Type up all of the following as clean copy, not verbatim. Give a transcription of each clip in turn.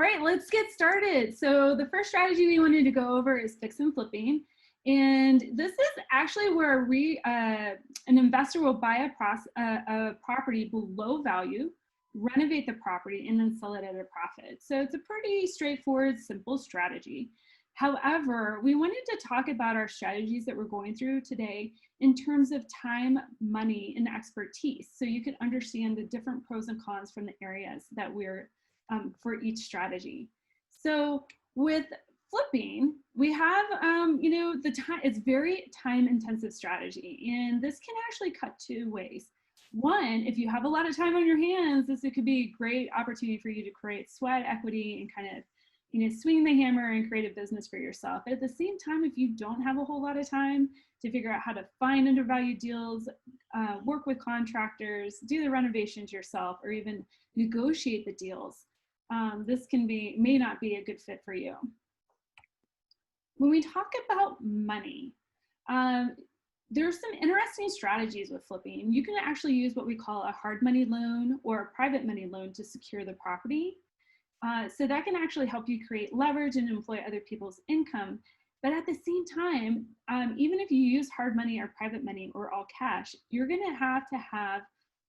right, let's get started. So the first strategy we wanted to go over is fix and flipping. And this is actually where an investor will buy a property below value, renovate the property, and then sell it at a profit. So it's a pretty straightforward, simple strategy. However, we wanted to talk about our strategies that we're going through today in terms of time, money, and expertise, so you can understand the different pros and cons from the areas that we're for each strategy. So with flipping, we have, the time, it's very time intensive strategy, and this can actually cut two ways. One, if you have a lot of time on your hands, it could be a great opportunity for you to create sweat equity and kind of, swing the hammer and create a business for yourself. But at the same time, if you don't have a whole lot of time to figure out how to find undervalued deals, work with contractors, do the renovations yourself, or even negotiate the deals, this may not be a good fit for you. When we talk about money, there's some interesting strategies with flipping. You can actually use what we call a hard money loan or a private money loan to secure the property. So that can actually help you create leverage and employ other people's income. But at the same time, even if you use hard money or private money or all cash, you're gonna have to have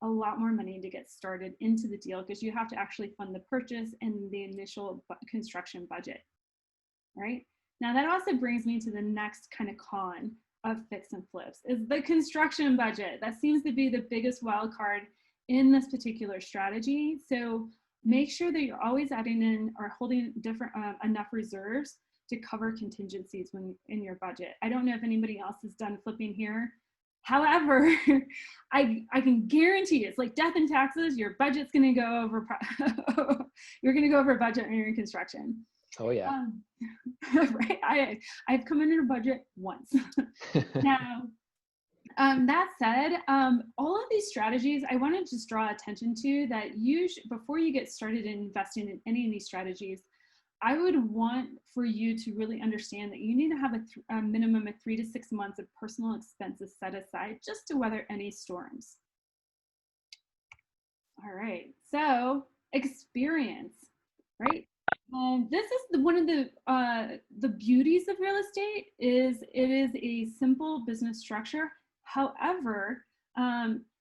a lot more money to get started into the deal, because you have to actually fund the purchase and the initial construction budget, right? Now that also brings me to the next kind of con of fix and flips, is the construction budget. That seems to be the biggest wild card in this particular strategy. So make sure that you're always adding in or holding enough reserves to cover contingencies when in your budget. I don't know if anybody else has done flipping here. However, I can guarantee you, it's like death and taxes. Your budget's going to go over. You're going to go over budget in your construction. Oh yeah. Right. I've come under budget once. Now, that said, all of these strategies, I want to just draw attention to that before you get started in investing in any of these strategies, I would want for you to really understand that you need to have a minimum of 3 to 6 months of personal expenses set aside just to weather any storms. All right, so experience, right? This is one of the beauties of real estate is it is a simple business structure. However,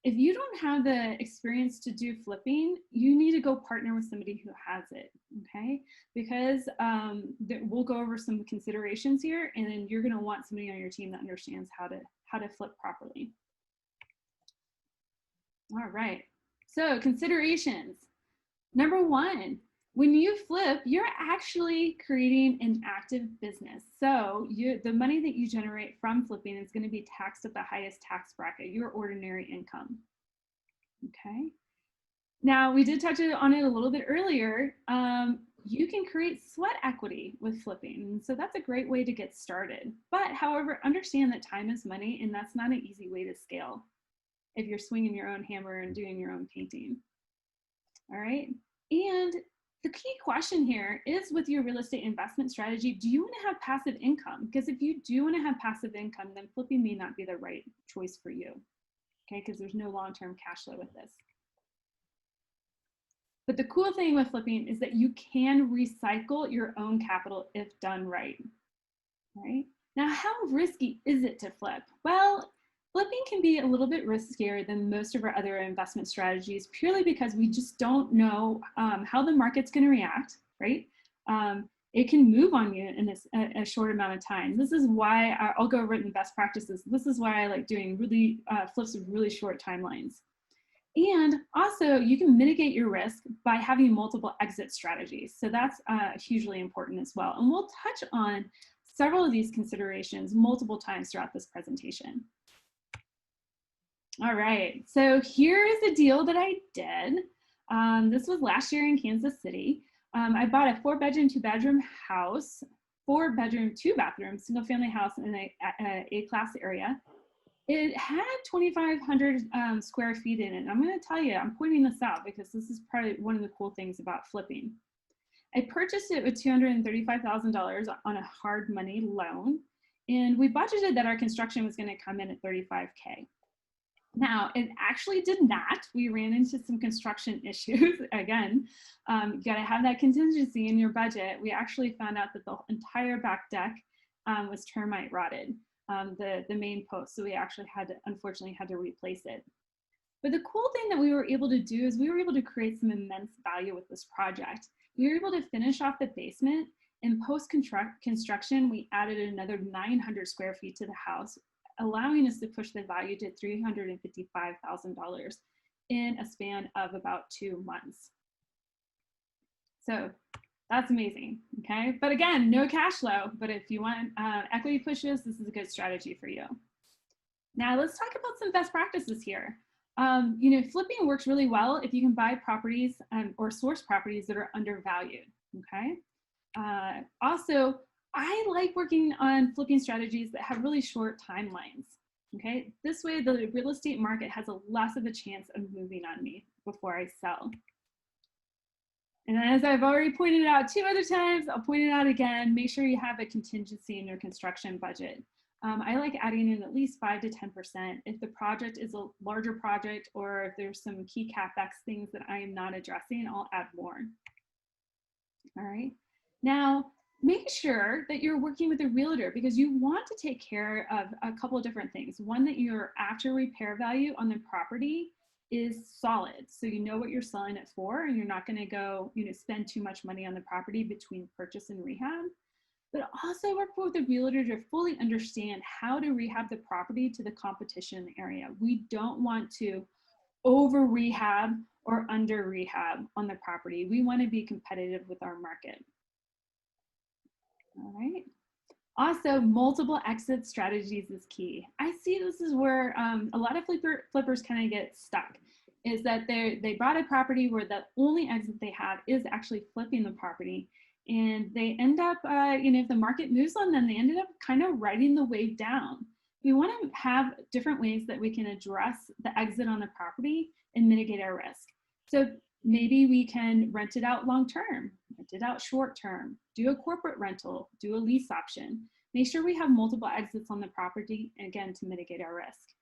if you don't have the experience to do flipping, you need to go partner with somebody who has it, okay? Because we'll go over some considerations here, and then you're gonna want somebody on your team that understands how to flip properly. All right, so considerations. Number one, when you flip, you're actually creating an active business. So the money that you generate from flipping is going to be taxed at the highest tax bracket, your ordinary income. Okay. Now, we did touch on it a little bit earlier. You can create sweat equity with flipping. So that's a great way to get started. But however, understand that time is money, and that's not an easy way to scale if you're swinging your own hammer and doing your own painting. All right. And the key question here is, with your real estate investment strategy, do you want to have passive income? Because if you do want to have passive income, then flipping may not be the right choice for you, okay? Because there's no long-term cash flow with this. But the cool thing with flipping is that you can recycle your own capital if done right, right? Now, how risky is it to flip? Well, flipping can be a little bit riskier than most of our other investment strategies, purely because we just don't know how the market's going to react, right? It can move on you in a short amount of time. This is why I'll go over it in best practices. This is why I like doing really flips with really short timelines. And also, you can mitigate your risk by having multiple exit strategies. So that's hugely important as well. And we'll touch on several of these considerations multiple times throughout this presentation. All right, so here's a deal that I did. This was last year in Kansas City. I bought a 4-bedroom, 2-bedroom house, 4-bedroom, 2-bathroom, single-family house in a A-class area. It had 2,500 square feet in it. And I'm going to tell you, I'm pointing this out because this is probably one of the cool things about flipping. I purchased it with $235,000 on a hard money loan, and we budgeted that our construction was going to come in at $35K. Now, it actually did not. We ran into some construction issues. Again, you gotta have that contingency in your budget. We actually found out that the entire back deck was termite rotted, the main post. So we actually unfortunately had to replace it. But the cool thing that we were able to do is we were able to create some immense value with this project. We were able to finish off the basement, and post-construction, we added another 900 square feet to the house, allowing us to push the value to $355,000 in a span of about 2 months. So that's amazing, okay? But again, no cash flow, but if you want equity pushes, this is a good strategy for you. Now let's talk about some best practices here. You know, flipping works really well if you can buy properties or source properties that are undervalued, okay? Also, I like working on flipping strategies that have really short timelines, okay? This way, the real estate market has less of a chance of moving on me before I sell. And as I've already pointed out 2 other times, I'll point it out again, make sure you have a contingency in your construction budget. I like adding in at least 5 to 10%. If the project is a larger project or if there's some key CapEx things that I am not addressing, I'll add more. All right. Now, make sure that you're working with a realtor because you want to take care of a couple of different things. One, that your after repair value on the property is solid. So you know what you're selling it for and you're not going to go, you know, spend too much money on the property between purchase and rehab. But also work with a realtor to fully understand how to rehab the property to the competition in the area. We don't want to over rehab or under rehab on the property. We want to be competitive with our market. All right. Also, multiple exit strategies is key. I see this is where a lot of flippers kind of get stuck, is that they bought a property where the only exit they have is actually flipping the property. And they end up, you know, if the market moves on them, they ended up kind of riding the wave down. We want to have different ways that we can address the exit on the property and mitigate our risk. So maybe we can rent it out long-term, rent it out short-term, do a corporate rental, do a lease option. Make sure we have multiple exits on the property, again, to mitigate our risk.